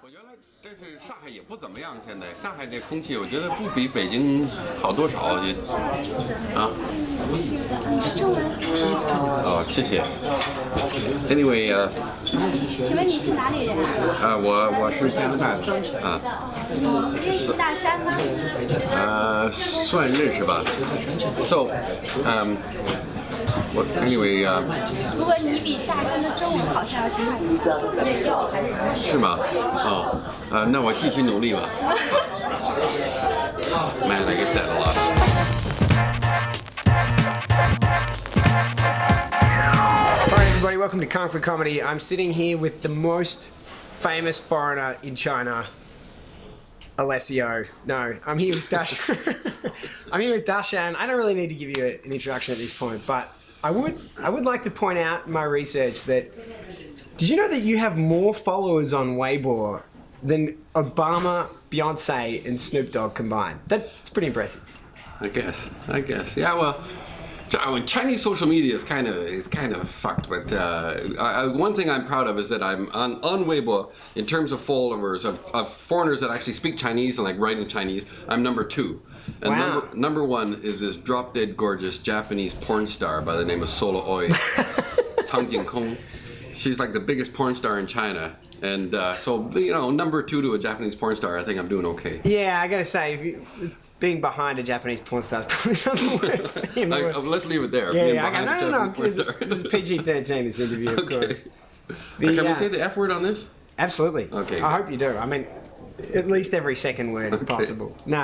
我原来这是上海也不怎么样，现在上海这空气我觉得不比北京好多少，也啊。哦，谢谢。Anyway， 请问你是哪里人啊？我是加拿大的啊。认识大山吗？算认识吧。So，我 anyway 如果你比大山的中文好像要强很多。是吗？哦，那我继续努力吧。Man, I get that a lot. Alright everybody, welcome to Kung Fu Comedy. I'm sitting here with the most famous foreigner in China, Alessio. No, I'm here with Dashan. I'm here with Dashan. I don't really need to give you an introduction at this point, but I would like to point out in my research that, did you know that you have more followers on Weibo than Obama, Beyonce, and Snoop Dogg combined? That's pretty impressive. I guess. Yeah, well, Chinese social media is kind of fucked. But one thing I'm proud of is that I'm on Weibo in terms of followers of foreigners that actually speak Chinese and like write in Chinese. I'm number 2, and wow. number 1 is this drop dead gorgeous Japanese porn star by the name of Solo Oi, Cang Jingkong. She's like the biggest porn star in China. And so, you know, number 2 to a Japanese porn star, I think I'm doing okay. Yeah, I gotta say, being behind a Japanese porn star is probably not the worst thing in the world. Let's leave it there. Yeah, okay. No. This is PG-13, this interview, of course. Can we say the F word on this? Absolutely. Okay. I hope you do. I mean, at least every second word if possible. No,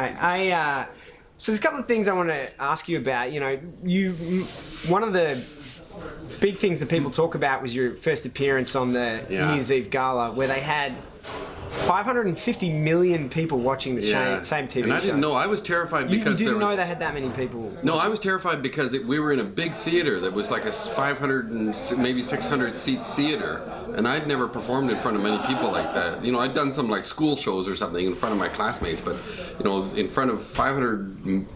so there's a couple of things I want to ask you about. You know, one of the big things that people talk about was your first appearance on the New Year's Eve Gala, where they had 550 million people watching the same TV show. And I didn't know. I was terrified because you didn't know they had that many people. No, I was terrified because we were in a big theater that was like a 500 and maybe 600 seat theater, and I'd never performed in front of many people like that. You know, I'd done some like school shows or something in front of my classmates, but you know, in front of 500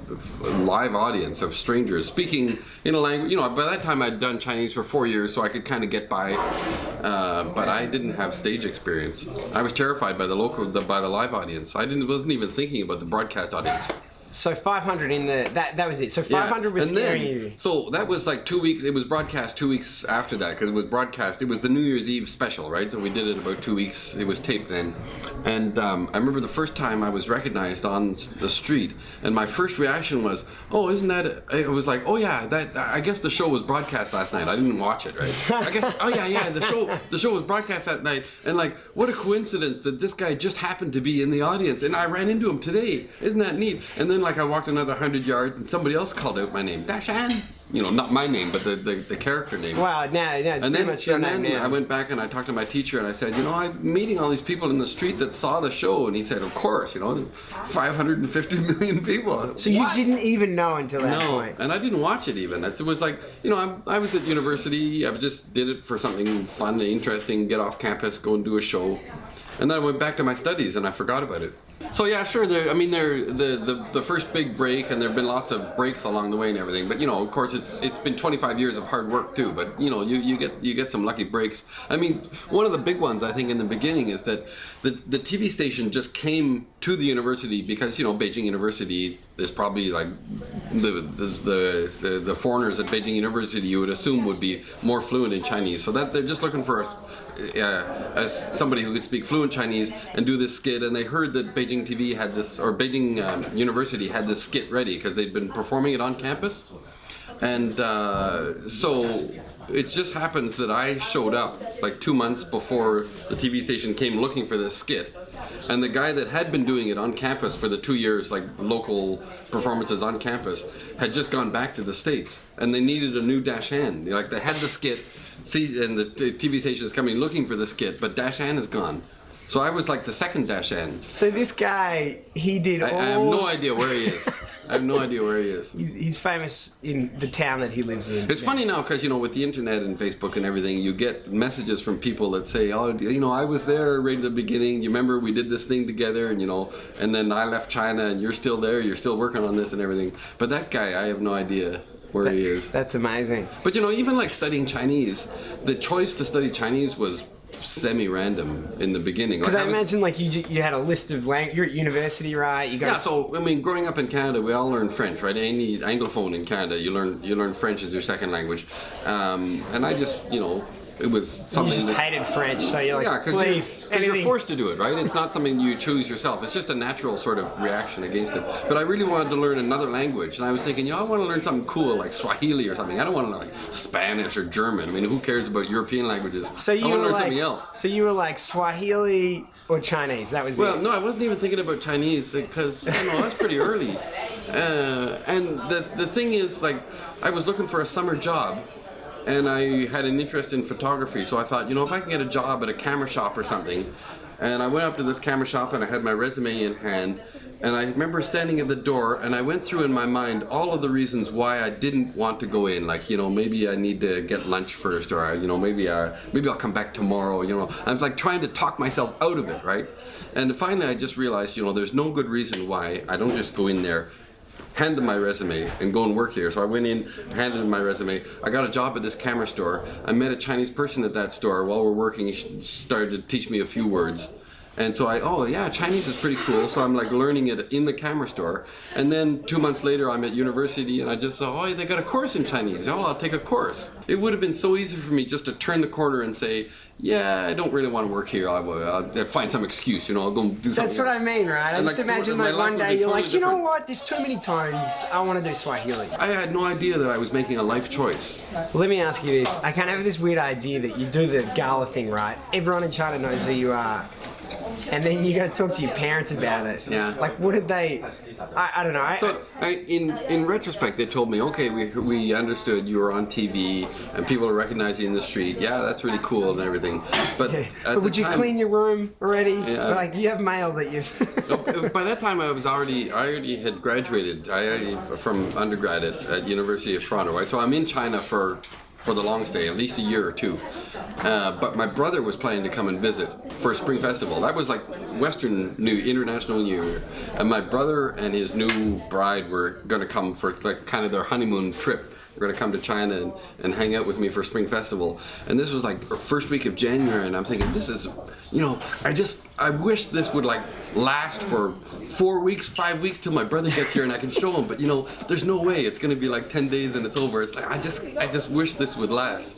live audience of strangers speaking in a language. You know, by that time I'd done Chinese for 4 years, so I could kind of get by. But I didn't have stage experience. I was terrified by the live audience. Wasn't even thinking about the broadcast audience. So 500 in that was it. So 500 was scaring you. So that was like 2 weeks. It was broadcast 2 weeks after that because it was broadcast. It was the New Year's Eve special, right? So we did it about 2 weeks. It was taped then, and I remember the first time I was recognized on the street, and my first reaction was, "Oh, isn't that?" It was like, "Oh yeah, that. I guess the show was broadcast last night. I didn't watch it, right? I guess. Oh yeah, the show was broadcast that night, and like, what a coincidence that this guy just happened to be in the audience, and I ran into him today. Isn't that neat?" And then like I walked another 100 yards and somebody else called out my name, Dashan. You know, not my name, but the character name. Wow, now it's pretty much your name now. I went back and I talked to my teacher and I said, you know, I'm meeting all these people in the street that saw the show, and he said, of course, you know, 550 million people. So you didn't even know until that point? No, and I didn't watch it even. It was like, you know, I was at university. I just did it for something fun, interesting, get off campus, go and do a show. And then I went back to my studies and I forgot about it. So yeah, sure. The first big break, and there have been lots of breaks along the way and everything. But you know, of course, it's been 25 years of hard work too. But you know, you get some lucky breaks. I mean, one of the big ones I think in the beginning is that the TV station just came to the university because you know Beijing University. There's probably like the foreigners at Beijing University you would assume would be more fluent in Chinese. So that they're just looking for as somebody who could speak fluent Chinese and do this skit, and they heard that Beijing TV had this, or Beijing University had this skit ready because they'd been performing it on campus, and so it just happens that I showed up like 2 months before the TV station came looking for this skit, and the guy that had been doing it on campus for the 2 years, like local performances on campus, had just gone back to the States, and they needed a new Dashan. Like they had the skit. See, and the TV station is coming looking for the skit, but Dashan is gone. So I was like the second Dashan. So this guy, he did all... I have no idea where he is. I have no idea where he is. He's famous in the town that he lives in. It's funny now because, you know, with the internet and Facebook and everything, you get messages from people that say, oh, you know, I was there right at the beginning. You remember we did this thing together, and, you know, and then I left China and you're still there. You're still working on this and everything. But that guy, I have no idea where he is. That's amazing. But, you know, even like studying Chinese, the choice to study Chinese was semi-random in the beginning. Because Like, I imagine like you had a list of language. You're at university, right? You got yeah, so I mean, growing up in Canada, we all learn French, right? Any Anglophone in Canada, you learn French as your second language, and I just, it was you something just that, hated French, so you're like, yeah, please, because you're anything. forced to do it, right? It's not something you choose yourself. It's just a natural sort of reaction against it. But I really wanted to learn another language, and I was thinking, I want to learn something cool like Swahili or something. I don't want to learn like Spanish or German. I mean, who cares about European languages? So you I want were to learn like, something else. so you were like Swahili or Chinese? That was Well, it. no, I wasn't even thinking about Chinese because that's pretty early. And the thing is, like, I was looking for a summer job, and I had an interest in photography. So I thought, if I can get a job at a camera shop or something, and I went up to this camera shop and I had my resume in hand, and I remember standing at the door, and I went through in my mind all of the reasons why I didn't want to go in. Like, maybe I need to get lunch first, or maybe I'll come back tomorrow. I was like trying to talk myself out of it, right? And finally, I just realized, there's no good reason why I don't just go in there, hand them my resume, and go and work here. So I went in, handed him my resume. I got a job at this camera store. I met a Chinese person at that store. While we're working, he started to teach me a few words. And so Chinese is pretty cool. So I'm like learning it in the camera store. And then 2 months later, I'm at university, and I just saw, they got a course in Chinese. I'll take a course. It would have been so easy for me just to turn the corner and say, I don't really want to work here. I'll find some excuse, I'll go do something. That's what I mean, right? I And, just like, imagine my like life one would day be you're totally like, you know different. what? There's too many tones. I want to do Swahili. I had no idea that I was making a life choice. Well, let me ask you this. I kind of have this weird idea that you do the gala thing, right? Everyone in China knows who you are. And then you go talk to your parents about it. Yeah. Like, what did they... I don't know. So, in retrospect, they told me, okay, we understood you were on TV and people are recognizing you in the street. Yeah, that's really cool and everything. But But would you clean your room already? Yeah. Like, you have mail that you... By that time, I already had graduated. From undergrad at University of Toronto, right? So I'm in China for the long stay, at least a year or two. But my brother was planning to come and visit for Spring Festival. That was like International New Year. And my brother and his new bride were going to come for like kind of their honeymoon trip. They're going to come to China and hang out with me for Spring Festival. And this was like first week of January, and I'm thinking, this is, I wish this would like last for 4 weeks, 5 weeks till my brother gets here and I can show him. But there's no way. It's going to be like 10 days and it's over. It's like, I just wish this would last.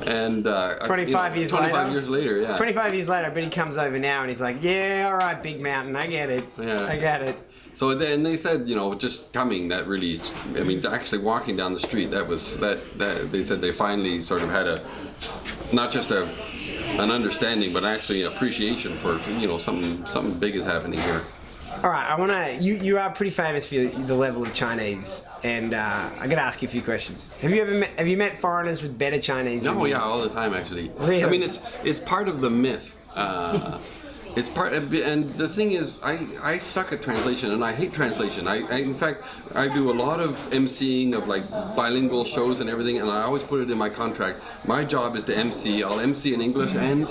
And 25 years 25 years later, yeah. 25 years later, I bet he comes over now and he's like, yeah, all right, big mountain, I get it. Yeah. I get it. So then they said, just coming, that really, actually walking down the street, that they said they finally sort of had not just an understanding, but actually an appreciation for, something big is happening here. All right, you are pretty famous for the level of Chinese, and I got to ask you a few questions. Have you met foreigners with better Chinese than Oh you? yeah, all the time actually. Really? I mean, it's part of the myth. It's part of, and the thing is, I suck at translation, and I hate translation. In fact, I do a lot of emceeing of like bilingual shows and everything, and I always put it in my contract. My job is to MC. I'll MC in English and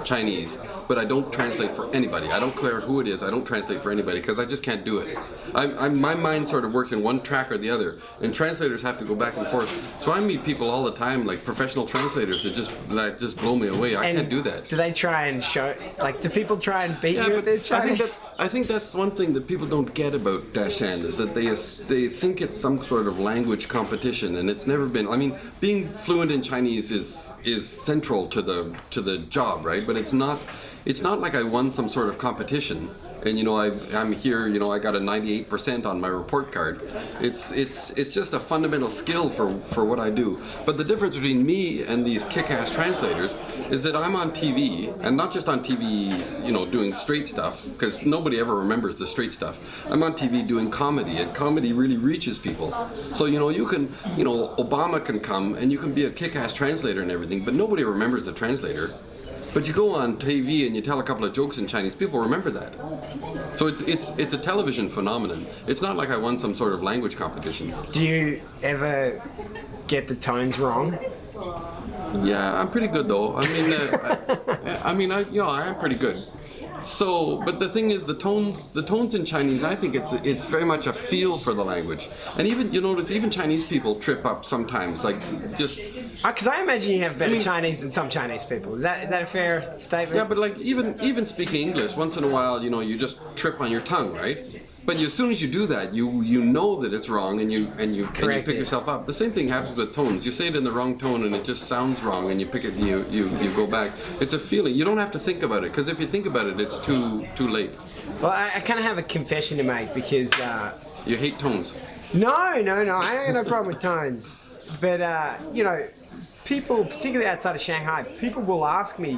Chinese, but I don't translate for anybody. I don't care who it is. I don't translate for anybody because I just can't do it. My mind sort of works in one track or the other, and translators have to go back and forth. So I meet people all the time, like professional translators, that just blow me away. I can't do that. Do they try and show, like, do people try and beat you with their Chinese? I think that's one thing that people don't get about Dashan is that they think it's some sort of language competition, and it's never been. I mean, being fluent in Chinese is central to the job, right? But it's not like I won some sort of competition. And I'm here. I got a 98% on my report card. It's just a fundamental skill for what I do. But the difference between me and these kick-ass translators is that I'm on TV, and not just on TV, doing straight stuff, because nobody ever remembers the straight stuff. I'm on TV doing comedy, and comedy really reaches people. So you can, Obama can come and you can be a kick-ass translator and everything, but nobody remembers the translator. But you go on TV and you tell a couple of jokes in Chinese, people remember that. So it's a television phenomenon. It's not like I won some sort of language competition. Do you ever get the tones wrong? Yeah, I'm pretty good though. I mean, I am pretty good. So, but the thing is, the tones in Chinese, I think it's very much a feel for the language. And even, you notice, even Chinese people trip up sometimes, like just Because I imagine you have better Chinese than some Chinese people. Is that a fair statement? Yeah, but like even speaking English, once in a while, you just trip on your tongue, right? But as soon as you do that, you know that it's wrong, and you pick yourself up. The same thing happens with tones. You say it in the wrong tone, and it just sounds wrong, and you pick it, and you go back. It's a feeling. You don't have to think about it, because if you think about it, it's too late. Well, I kind of have a confession to make because you hate tones. No, I ain't got no problem with tones. But people, particularly outside of Shanghai, people will ask me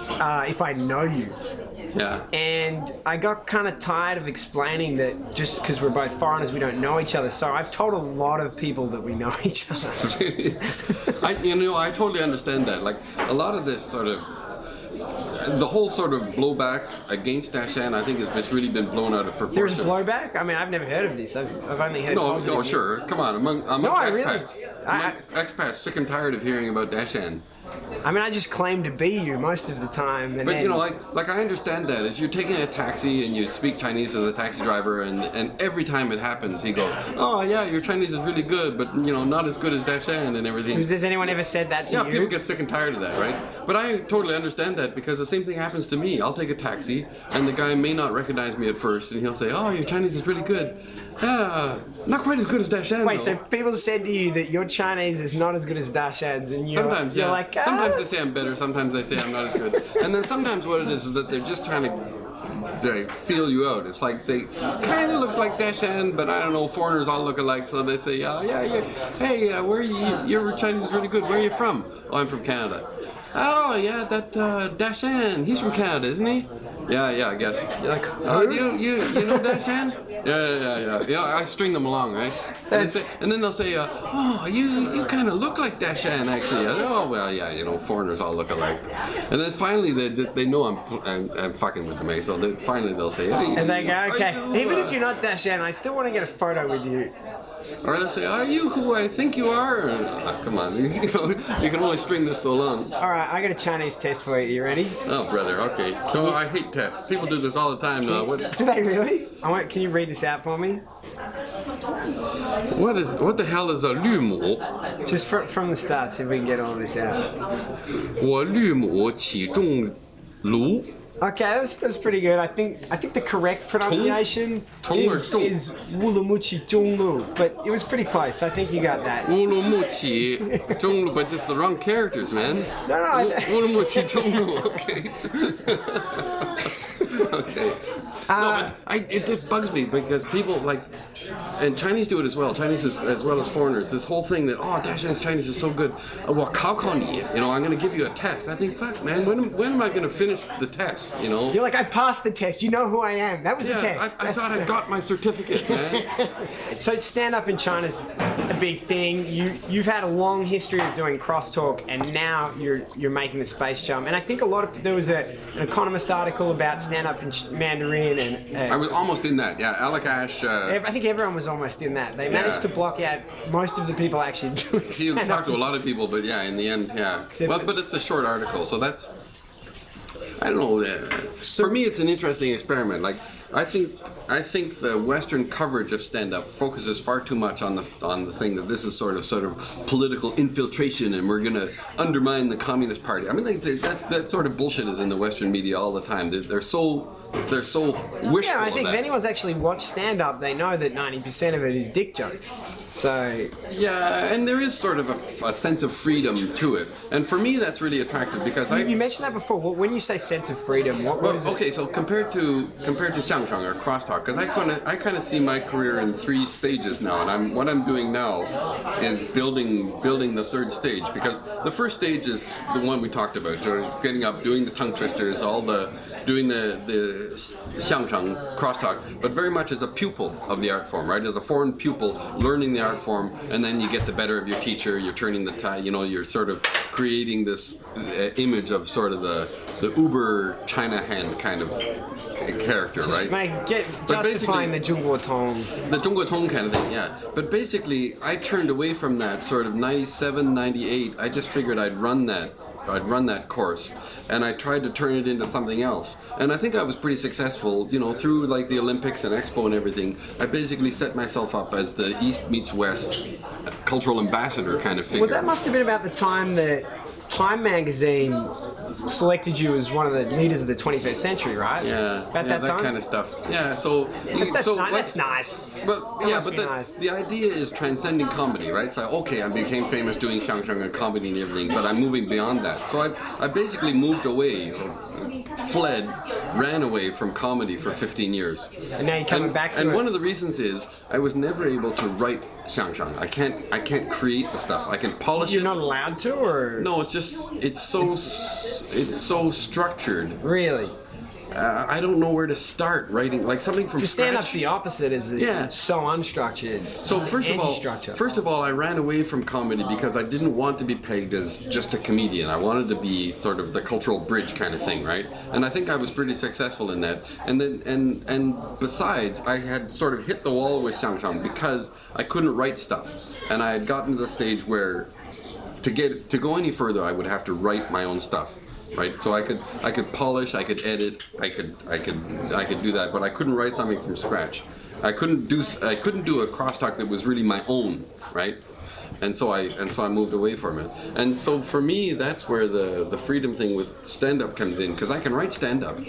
if I know you. Yeah. And I got kind of tired of explaining that just because we're both foreigners, we don't know each other. So I've told a lot of people that we know each other. I totally understand that. Like a lot of this sort of, the whole sort of blowback against Dashan, I think, has just really been blown out of proportion. There's blowback? I mean, I've never heard of this. I've only heard positive. No, sure. Come on, among expats. Really? Expats sick and tired of hearing about Dashan. I mean, I just claim to be you most of the time. But like I understand that. If you're taking a taxi and you speak Chinese to the taxi driver, and every time it happens, he goes, "Oh yeah, your Chinese is really good, but not as good as Dashan and everything." Has anyone ever said that to you? Yeah, people get sick and tired of that, right? But I totally understand that, because the same thing happens to me. I'll take a taxi, and the guy may not recognize me at first, and he'll say, "Oh, your Chinese is really good." Yeah, not quite as good as Dashan. Wait, though. so people said to you that your Chinese is not as good as Dashan's, and you're like, Sometimes they say I'm better, sometimes they say I'm not as good. And then sometimes what it is that they're just trying to feel you out. It's like they kind of looks like Dashan, but I don't know, foreigners all look alike, so they say, hey, where are you? Your Chinese is really good. Where are you from? Oh, I'm from Canada. Oh, yeah, that Dashan, he's from Canada, isn't he? Yeah, I guess. You're like, you know Dashan? Yeah, I string them along, right? And then they'll say, oh, you kind of look like Dashan, actually. Oh, well, yeah, foreigners all look alike. And then finally they know I'm fucking with them, so finally they'll say, hey. And they go, okay, even if you're not Dashan, I still want to get a photo with you. Or they'll say, are you who I think you are? Or, come on, you can only string this so long. All right, I got a Chinese test for you. You ready? Oh, brother, okay. So I hate tests. People do this all the time now. Do they really? Can you read this out for me? What the hell is a 绿母? Just from the start, see if we can get all this out. 我绿母起重炉. Okay, that was pretty good. I think the correct pronunciation is Wulamuchi Zhonglu, but it was pretty close. I think you got that. Wulamuchi Zhonglu, but it's the wrong characters, man. No. Wulamuchi Zhonglu, okay. Okay. No, but it just bugs me because people like, and Chinese do it as well. Chinese as well as foreigners. This whole thing that Dashan's Chinese is so good. Well, 考考你, I'm going to give you a test. I think, fuck, man, when am I going to finish the test? You're like, I passed the test. You know who I am. That was the test. I thought I got my certificate, man. So stand up in China's a big thing. You've had a long history of doing crosstalk, and now you're making the space jump. And I think there was an Economist article about stand up in Mandarin, and I was almost in that. Yeah, Alec Ash. I think everyone was almost in that. They managed to block out most of the people actually doing stand up. You talked to a lot of people, but yeah, in the end, yeah. But it's a short article, so that's. I don't know. For me, it's an interesting experiment. Like, I think the Western coverage of stand-up focuses far too much on the thing that this is sort of political infiltration, and we're going to undermine the Communist Party. I mean, that sort of bullshit is in the Western media all the time. They're so wishful. Yeah, I think if anyone's actually watched stand-up, they know that 90% of it is dick jokes. So yeah, and there is sort of a sense of freedom to it, and for me that's really attractive because you mentioned that before. When you say sense of freedom, what is it? Okay, so compared to xiangsheng or crosstalk, because I kind of see my career in 3 stages now, and what I'm doing now is building the 3rd stage, because the first stage is the one we talked about, getting up, doing the tongue twisters, doing the xiangsheng crosstalk, but very much as a pupil of the art form, right? As a foreign pupil learning the art form, and then you get the better of your teacher. You're turning the tide. You're sort of creating this image of sort of the uber China hand kind of character, right? Justifying the Zhongguo Tong. The Zhongguo Tong kind of thing, yeah. But basically, I turned away from that sort of 97, 98. I just figured I'd run that I'd run that course, and I tried to turn it into something else. And I think I was pretty successful, you know, through like the Olympics and Expo and everything. I basically set myself up as the East meets West cultural ambassador kind of figure. Well, that must have been about the time that Time magazine selected you as one of the leaders of the 21st century, right? Yeah, About that time? kind of stuff. Yeah, so That's nice. But must be nice. the idea is transcending comedy, right? So okay, I became famous doing xiangsheng and comedy and everything, but I'm moving beyond that. So I basically moved away, fled, ran away from comedy for 15 years. And now you're coming back to it. And one of the reasons is I was never able to write xiangsheng. I can't create the stuff. I can polish You're it. not allowed to, or No, it's so structured. really? I don't know where to start writing like something from Just scratch. stand-up's the opposite. It's so unstructured. So It's anti-structure. first of all, I ran away from comedy because I didn't want to be pegged as just a comedian. I wanted to be sort of the cultural bridge kind of thing, right? And I think I was pretty successful in that. And then and besides, I had sort of hit the wall with xiangsheng because I couldn't write stuff, and I had gotten to the stage where to go any further, I would have to write my own stuff. Right, so I could polish, I could edit, I could do that, but I couldn't write something from scratch. I couldn't do a crosstalk that was really my own, right? And so I moved away from it. And so for me, that's where the freedom thing with stand-up comes in, because I can write stand-up.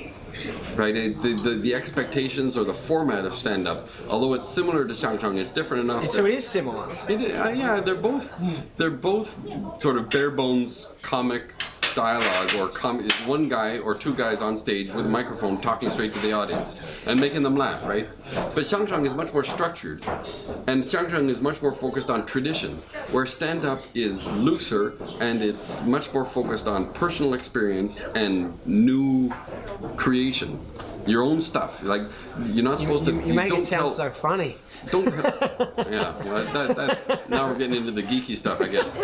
Right, the expectations or the format of stand-up, although it's similar to xiangsheng, it's different enough. So it is similar. Yeah, they're both sort of bare bones comic dialogue, or one guy or two guys on stage with a microphone talking straight to the audience and making them laugh, right? But xiangsheng is much more structured, and xiangsheng is much more focused on tradition, where stand-up is looser and it's much more focused on personal experience and new creation, your own stuff. Like you're not supposed to. You make don't it sound tell, so funny. Don't. Yeah. Well, now we're getting into the geeky stuff, I guess.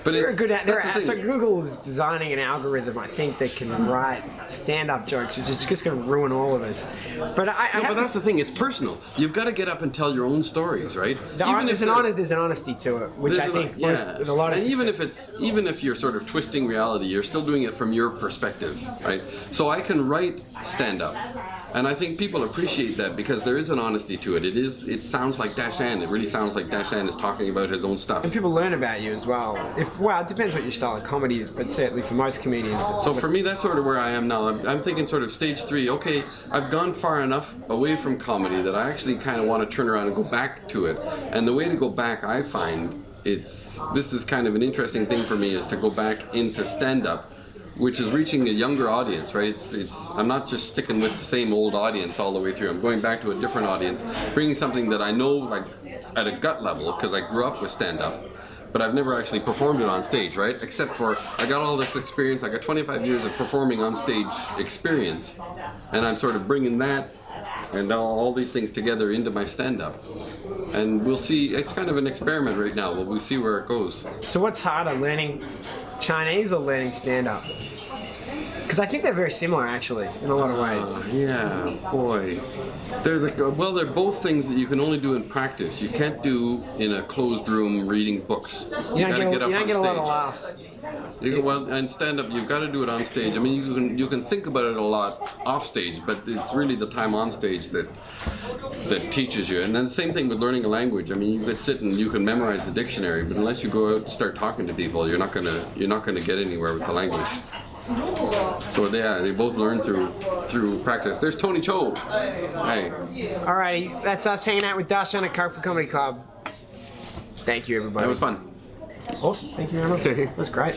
But They're good at. that's the So thing. Google is designing an algorithm, I think, that can write stand-up jokes, which is just going to ruin all of us. But But that's the thing. It's personal. You've got to get up and tell your own stories, right? there's an honesty to it, which I think with a lot of and success. even if you're sort of twisting reality, you're still doing it from your perspective, right? So I can write stand-up, and I think people appreciate that because there is an honesty to it. It sounds like Dashan. It really sounds like Dashan is talking about his own stuff. And people learn about you as well. It depends what your style of comedy is, but certainly for most comedians. So for me, that's sort of where I am now. I'm thinking sort of stage 3. Okay, I've gone far enough away from comedy that I actually kind of want to turn around and go back to it. And the way to go back, I find this is kind of an interesting thing for me, is to go back into stand-up, which is reaching a younger audience, right? I'm not just sticking with the same old audience all the way through. I'm going back to a different audience, bringing something that I know like at a gut level because I grew up with stand-up. But I've never actually performed it on stage, right? Except for I got all this experience. I got 25 years of performing on stage experience, and I'm sort of bringing that and all these things together into my stand-up. And we'll see. It's kind of an experiment right now, but we'll see where it goes. So what's harder, learning Chinese or learning stand-up? Because I think they're very similar, actually, in a lot of ways. Yeah, boy. They're both things that you can only do in practice. You can't do in a closed room reading books. You gotta get up you on don't get a lot of stage. laughs. And stand up, you've got to do it on stage. I mean, you can think about it a lot off stage, but it's really the time on stage that teaches you. And then the same thing with learning a language. I mean, you could sit and you can memorize the dictionary, but unless you go out and start talking to people, you're not gonna get anywhere with the language. So they both learn through practice. There's Tony Cho. Hey. Alrighty, that's us hanging out with Dashan at Kung Fu Comedy Club. Thank you, everybody. That was fun. Awesome. Thank you very much. That was great.